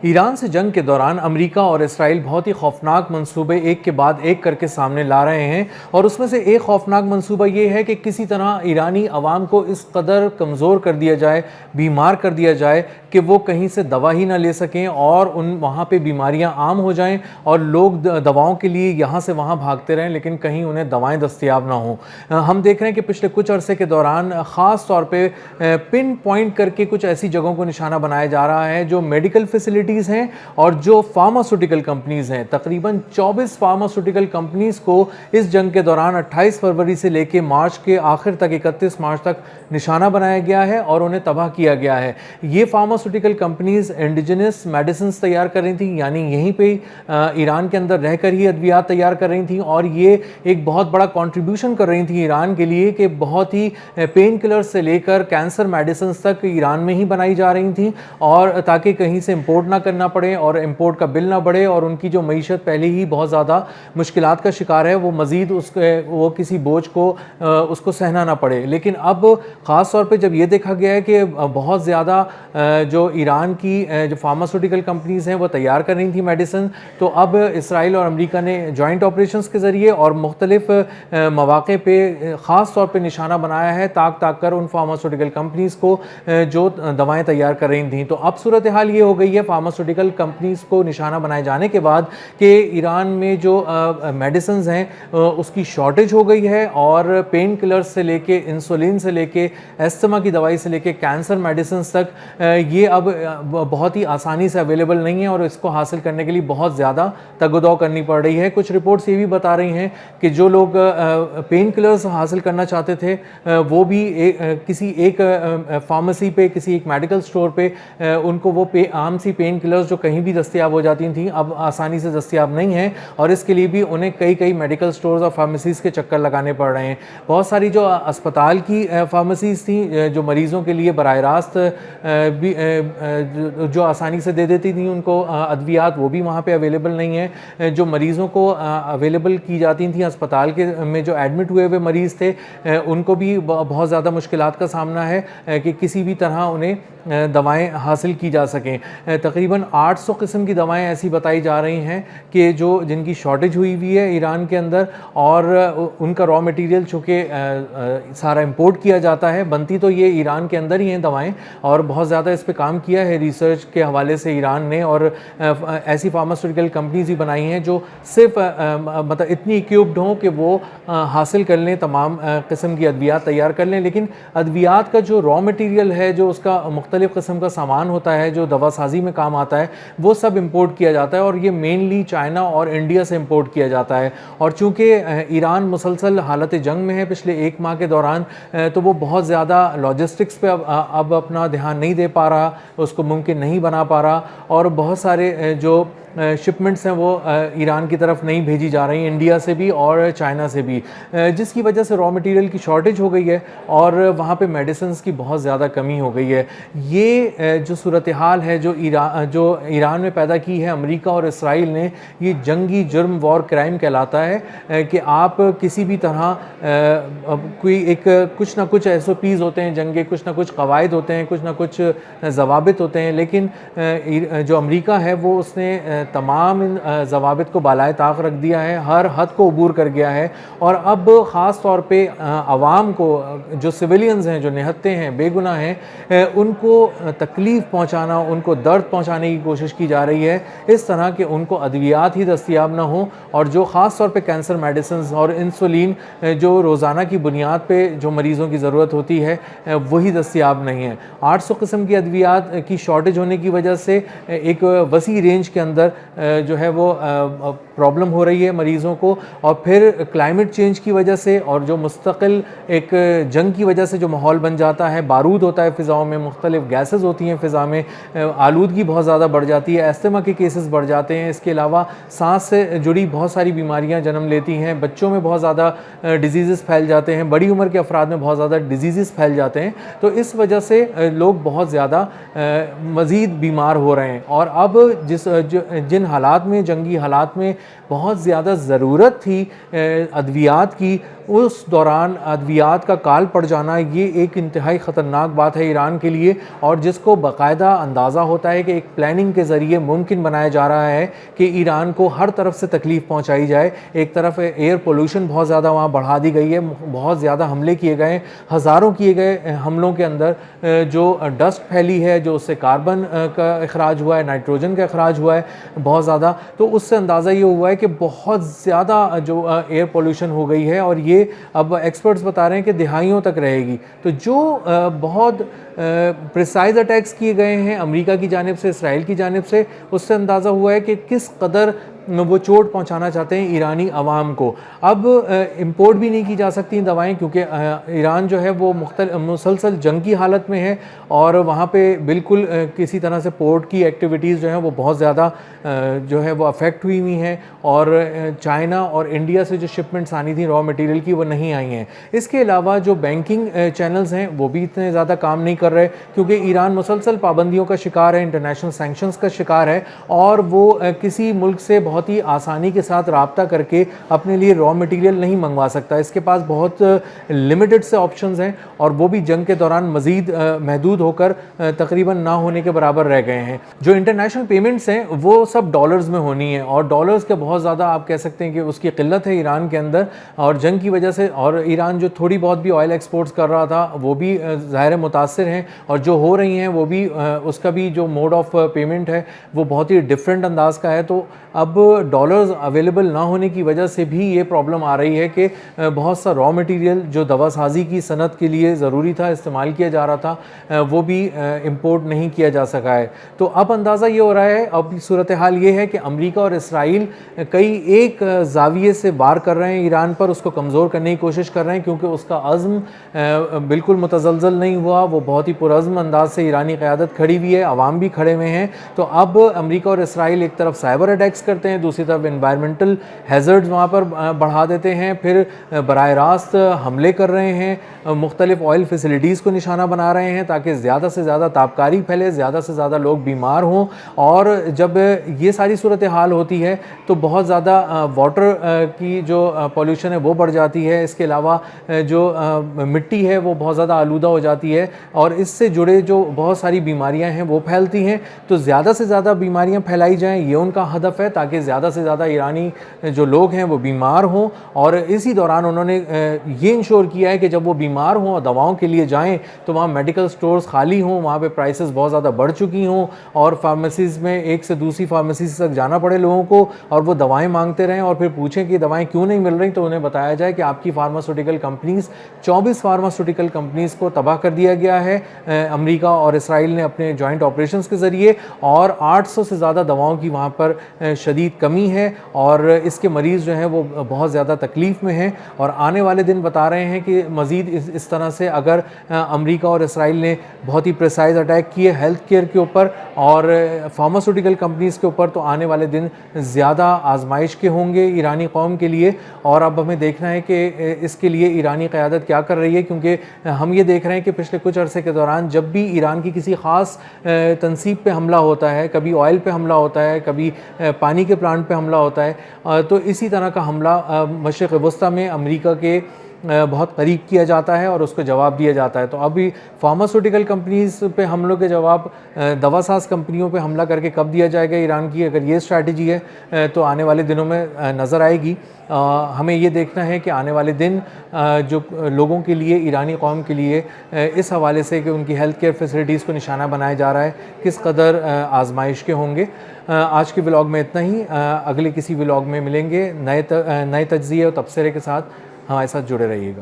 ایران سے جنگ کے دوران امریکہ اور اسرائیل بہت ہی خوفناک منصوبے ایک کے بعد ایک کر کے سامنے لا رہے ہیں، اور اس میں سے ایک خوفناک منصوبہ یہ ہے کہ کسی طرح ایرانی عوام کو اس قدر کمزور کر دیا جائے، بیمار کر دیا جائے کہ وہ کہیں سے دوا ہی نہ لے سکیں اور وہاں پہ بیماریاں عام ہو جائیں اور لوگ دواؤں کے لیے یہاں سے وہاں بھاگتے رہیں لیکن کہیں انہیں دوائیں دستیاب نہ ہوں۔ ہم دیکھ رہے ہیں کہ پچھلے کچھ عرصے کے دوران خاص طور پہ پن پوائنٹ کر کے کچھ ایسی جگہوں کو نشانہ بنایا جا رہا ہے جو میڈیکل فیسلٹیز ہیں اور جو فارماسوٹیکل کمپنیز ہیں۔ تقریباً 24 فارماسوٹیکل کمپنیز کو اس جنگ کے دوران 28 فروری سے لے کے مارچ کے آخر تک 31 مارچ تک نشانہ بنایا گیا ہے اور انہیں تباہ کیا گیا ہے۔ یہ فارماسوٹیکل کمپنیز انڈیجنس میڈیسنز تیار کر رہی تھیں، یعنی یہیں پہ ایران کے اندر رہ کر ہی ادویات تیار کر رہی تھیں، اور یہ ایک بہت بڑا کنٹریبیوشن کر رہی تھیں ایران کے لیے کہ بہت ہی پین کلر سے لے کر کینسر میڈیسنز تک ایران میں ہی بنائی جا رہی تھیں، اور تاکہ کہیں سے امپورٹ نہ کرنا پڑے اور امپورٹ کا بل نہ بڑھے، اور ان کی جو معیشت پہلے ہی بہت زیادہ مشکلات کا شکار ہے وہ مزید وہ کسی بوجھ کو اس کو سہنا نہ پڑے۔ لیکن اب خاص طور پہ جب یہ دیکھا گیا ہے کہ بہت زیادہ جو ایران کی جو فارماسوٹیکل کمپنیز ہیں وہ تیار کر رہی تھیں میڈیسن، تو اب اسرائیل اور امریکہ نے جوائنٹ آپریشنز کے ذریعے اور مختلف مواقع پہ خاص طور پہ نشانہ بنایا ہے تاک کر ان فارماسوٹیکل کمپنیز کو جو دوائیں تیار کر رہی تھیں۔ تو اب صورتحال یہ ہو گئی ہے فارماسوٹیکل کمپنیز کو نشانہ بنائے جانے کے بعد کہ ایران میں جو میڈیسنز ہیں اس کی شارٹیج ہو گئی ہے، اور پین کلرز سے لے کے انسولین سے لے کے استھما کی دوائی سے لے کے کینسر میڈیسنز تک یہ اب بہت ہی آسانی سے اویلیبل نہیں ہے، اور اس کو حاصل کرنے کے لیے بہت زیادہ تگ و دو کرنی پڑ رہی ہے۔ کچھ رپورٹس یہ بھی بتا رہی ہیں کہ جو لوگ پین کلرز حاصل کرنا چاہتے تھے وہ بھی کسی ایک فارمیسی پہ، کسی ایک میڈیکل سٹور پہ ان کو وہ عام سی پین کلرز جو کہیں بھی دستیاب ہو جاتی تھیں اب آسانی سے دستیاب نہیں ہیں، اور اس کے لیے بھی انہیں کئی میڈیکل سٹورز اور فارمیسیز کے چکر لگانے پڑ رہے ہیں۔ بہت ساری جو اسپتال کی فارمیسیز تھیں جو مریضوں کے لیے براہ راست جو آسانی سے دے دیتی تھیں ان کو ادویات، وہ بھی وہاں پہ اویلیبل نہیں ہیں۔ جو مریضوں کو اویلیبل کی جاتی تھیں اسپتال کے میں جو ایڈمٹ ہوئے ہوئے مریض تھے ان کو بھی بہت زیادہ مشکلات کا سامنا ہے کہ کسی بھی طرح انہیں دوائیں حاصل کی جا سکیں۔ تقریباً 800 قسم کی دوائیں ایسی بتائی جا رہی ہیں کہ جن کی شارٹیج ہوئی ہے ایران کے اندر، اور ان کا را مٹیریل چونکہ سارا امپورٹ کیا جاتا ہے، بنتی تو یہ ایران کے اندر ہی ہیں دوائیں، اور بہت زیادہ اس پہ کام کیا ہے ریسرچ کے حوالے سے ایران نے، اور ایسی فارماسوٹیکل کمپنیز ہی بنائی ہیں جو صرف مطلب اتنی اکوپڈ ہوں کہ وہ حاصل کر لیں، تمام قسم کی ادویات تیار کر لیں، لیکن ادویات کا جو را مٹیریل ہے، جو اس کا مختلف قسم کا سامان ہوتا ہے جو دوا سازی میں کام آتا ہے، وہ سب امپورٹ کیا جاتا ہے، اور یہ مینلی چائنا اور انڈیا سے امپورٹ کیا جاتا ہے۔ اور چونکہ ایران مسلسل حالت جنگ میں ہے پچھلے ایک ماہ کے دوران، تو وہ بہت زیادہ لاجسٹکس پہ اب اپنا دھیان نہیں دے پا رہا، اس کو ممکن نہیں بنا پا رہا، اور بہت سارے جو شپمنٹس ہیں وہ ایران کی طرف نہیں بھیجی جا رہی ہیں، انڈیا سے بھی اور چائنا سے بھی، جس کی وجہ سے را مٹیریل کی شارٹیج ہو گئی ہے اور وہاں پہ میڈیسنز کی بہت زیادہ کمی ہو گئی ہے۔ یہ جو صورتحال ہے جو ایران میں پیدا کی ہے امریکہ اور اسرائیل نے، یہ جنگی جرم وار کرائم کہلاتا ہے کہ آپ کسی بھی طرح کوئی ایک کچھ نہ کچھ SOPs ہوتے ہیں جنگ کے، کچھ نہ کچھ قواعد ہوتے ہیں، کچھ نہ کچھ ضوابط ہوتے ہیں، لیکن جو امریکہ ہے وہ اس نے تمام ضوابط کو بالائے طاق رکھ دیا ہے، ہر حد کو عبور کر گیا ہے، اور اب خاص طور پہ عوام کو، جو سویلینز ہیں، جو نہتے ہیں، بے گناہ ہیں، ان کو تکلیف پہنچانا، ان کو درد پہنچانے کی کوشش کی جا رہی ہے، اس طرح کہ ان کو ادویات ہی دستیاب نہ ہوں، اور جو خاص طور پہ کینسر میڈیسنز اور انسولین جو روزانہ کی بنیاد پہ جو مریضوں کی ضرورت ہوتی ہے وہی دستیاب نہیں ہے۔ 800 قسم کی ادویات کی شارٹیج ہونے کی وجہ سے ایک وسیع رینج کے اندر جو ہے وہ پرابلم ہو رہی ہے مریضوں کو، اور پھر کلائمیٹ چینج کی وجہ سے اور جو مستقل ایک جنگ کی وجہ سے جو ماحول بن جاتا ہے، بارود ہوتا ہے فضاؤں میں، مختلف گیسز ہوتی ہیں فضا میں، آلودگی بہت زیادہ بڑھ جاتی ہے، استھما کے کیسز بڑھ جاتے ہیں، اس کے علاوہ سانس سے جڑی بہت ساری بیماریاں جنم لیتی ہیں، بچوں میں بہت زیادہ ڈیزیزز پھیل جاتے ہیں، بڑی عمر کے افراد میں بہت زیادہ ڈیزیزز پھیل جاتے ہیں، تو اس وجہ سے لوگ بہت زیادہ مزید بیمار ہو رہے ہیں۔ اور اب جن حالات میں جنگی حالات میں بہت زیادہ ضرورت تھی ادویات کی، اس دوران ادویات کا کال پڑ جانا یہ ایک انتہائی خطرناک بات ہے ایران کے لیے، اور جس کو باقاعدہ اندازہ ہوتا ہے کہ ایک پلاننگ کے ذریعے ممکن بنایا جا رہا ہے کہ ایران کو ہر طرف سے تکلیف پہنچائی جائے۔ ایک طرف ایئر پولوشن بہت زیادہ وہاں بڑھا دی گئی ہے، بہت زیادہ حملے کیے گئے، ہزاروں کیے گئے حملوں کے اندر جو ڈسٹ پھیلی ہے، جو اس سے کاربن کا اخراج ہوا ہے، نائٹروجن کا اخراج ہوا ہے بہت زیادہ، تو اس سے اندازہ یہ ہوا ہے کہ بہت زیادہ جو ایئر پولوشن ہو گئی ہے، اور یہ اب ایکسپرٹس بتا رہے ہیں کہ دہائیوں تک رہے گی۔ تو جو بہت پریسائز اٹیکس کیے گئے ہیں امریکہ کی جانب سے، اسرائیل کی جانب سے، اس سے اندازہ ہوا ہے کہ کس قدر وہ چوٹ پہنچانا چاہتے ہیں ایرانی عوام کو۔ اب امپورٹ بھی نہیں کی جا سکتی دوائیں، کیونکہ ایران جو ہے وہ مسلسل جنگ کی حالت میں ہے، اور وہاں پہ بالکل کسی طرح سے پورٹ کی ایکٹیویٹیز جو ہیں وہ بہت زیادہ جو ہے وہ افیکٹ ہوئی ہیں، اور چائنا اور انڈیا سے جو شپمنٹس آنی تھیں را مٹیریل کی وہ نہیں آئی ہیں۔ اس کے علاوہ جو بینکنگ چینلز ہیں وہ بھی اتنے زیادہ کام نہیں کر رہے، کیونکہ ایران مسلسل پابندیوں کا شکار ہے، انٹرنیشنل سینکشنز کا شکار ہے، اور وہ کسی ملک سے بہت ہی آسانی کے ساتھ رابطہ کر کے اپنے لیے را مٹیریل نہیں منگوا سکتا۔ اس کے پاس بہت لمیٹڈ سے آپشنز ہیں، اور وہ بھی جنگ کے دوران مزید محدود ہو کر تقریباً نہ ہونے کے برابر رہ گئے ہیں۔ جو انٹرنیشنل پیمنٹس ہیں وہ سب ڈالرز میں ہونی ہیں، اور ڈالرز کے بہت زیادہ آپ کہہ سکتے ہیں کہ اس کی قلت ہے ایران کے اندر، اور جنگ کی وجہ سے، اور ایران جو تھوڑی بہت بھی آئل ایکسپورٹس کر رہا تھا وہ بھی ظاہر متاثر ہیں، اور جو ہو رہی ہیں وہ بھی اس کا بھی جو موڈ آف پیمنٹ ہے وہ بہت ہی ڈفرینٹ انداز کا ہے۔ تو اب ڈالرز اویلیبل نہ ہونے کی وجہ سے بھی یہ پرابلم آ رہی ہے کہ بہت سا را مٹیریل جو دوا سازی کی صنعت کے لیے ضروری تھا، استعمال کیا جا رہا تھا، وہ بھی امپورٹ نہیں کیا جا سکا ہے۔ تو اب اندازہ یہ ہو رہا ہے، اب صورتحال یہ ہے کہ امریکہ اور اسرائیل کئی ایک زاویے سے وار کر رہے ہیں ایران پر، اس کو کمزور کرنے کی کوشش کر رہے ہیں، کیونکہ اس کا عزم بالکل متزلزل نہیں ہوا، وہ بہت ہی پرعزم انداز سے ایرانی قیادت کھڑی ہوئی ہے، عوام بھی کھڑے ہوئے ہیں۔ تو اب امریکہ اور اسرائیل ایک طرف سائبر اٹیکس کرتے ہیں، دوسری طرف انوائرمنٹل ہیزرڈز وہاں پر بڑھا دیتے ہیں، پھر براہ راست حملے کر رہے ہیں، مختلف آئل فیسلٹیز کو نشانہ بنا رہے ہیں تاکہ زیادہ سے زیادہ تابکاری پھیلے، زیادہ سے زیادہ لوگ بیمار ہوں، اور جب یہ ساری صورتحال ہوتی ہے تو بہت زیادہ واٹر کی جو پولیوشن ہے وہ بڑھ جاتی ہے، اس کے علاوہ جو مٹی ہے وہ بہت زیادہ آلودہ ہو جاتی ہے، اور اس سے جڑے جو بہت ساری بیماریاں ہیں وہ پھیلتی ہیں۔ تو زیادہ سے زیادہ بیماریاں پھیلائی جائیں، یہ ان کا ہدف ہے، تاکہ زیادہ سے زیادہ ایرانی جو لوگ ہیں وہ بیمار ہوں، اور اسی دوران انہوں نے یہ انشور کیا ہے کہ جب وہ بیمار ہوں اور دواؤں کے لیے جائیں تو وہاں میڈیکل سٹورز خالی ہوں، وہاں پہ پرائسز بہت زیادہ بڑھ چکی ہوں، اور فارمیسیز میں ایک سے دوسری فارمیسیز تک جانا پڑے لوگوں کو، اور وہ دوائیں مانگتے رہیں، اور پھر پوچھیں کہ دوائیں کیوں نہیں مل رہی، تو انہیں بتایا جائے کہ آپ کی فارماسوٹیکل کمپنیز 24 فارماسوٹیکل کمپنیز کو تباہ کر دیا گیا ہے امریکہ اور اسرائیل نے اپنے جوائنٹ آپریشنز کے ذریعے، اور 800 سے زیادہ دواؤں کی وہاں پر شدید کمی ہے، اور اس کے مریض جو ہیں وہ بہت زیادہ تکلیف میں ہیں، اور آنے والے دن بتا رہے ہیں کہ مزید اس طرح سے اگر امریکہ اور اسرائیل نے بہت ہی پریسائز اٹیک کیے ہیلتھ کیئر کے اوپر اور فارماسوٹیکل کمپنیز کے اوپر، تو آنے والے دن زیادہ آزمائش کے ہوں گے ایرانی قوم کے لیے، اور اب ہمیں دیکھنا ہے کہ اس کے لیے ایرانی قیادت کیا کر رہی ہے، کیونکہ ہم یہ دیکھ رہے ہیں کہ پچھلے کچھ عرصے کے دوران جب بھی ایران کی کسی خاص تنصیب پہ حملہ ہوتا ہے، کبھی آئل پہ حملہ ہوتا ہے، کبھی پانی کے پلانٹ پہ حملہ ہوتا ہے، تو اسی طرح کا حملہ مشرق وسطیٰ میں امریکہ کے بہت قریب کیا جاتا ہے اور اس کو جواب دیا جاتا ہے۔ تو ابھی فارماسوٹیکل کمپنیز پہ حملوں کے جواب دوا ساز کمپنیوں پہ حملہ کر کے کب دیا جائے گا ایران کی، اگر یہ اسٹریٹجی ہے تو آنے والے دنوں میں نظر آئے گی۔ ہمیں یہ دیکھنا ہے کہ آنے والے دن جو لوگوں کے لیے، ایرانی قوم کے لیے اس حوالے سے کہ ان کی ہیلتھ کیئر فیسلٹیز کو نشانہ بنایا جا رہا ہے، کس قدر آزمائش کے ہوں گے۔ آج کے ولاگ میں اتنا ہی، اگلے کسی ولاگ میں ملیں گے نئے تجزیے اور تبصرے کے ساتھ، ہمارے ساتھ جڑے رہیے گا۔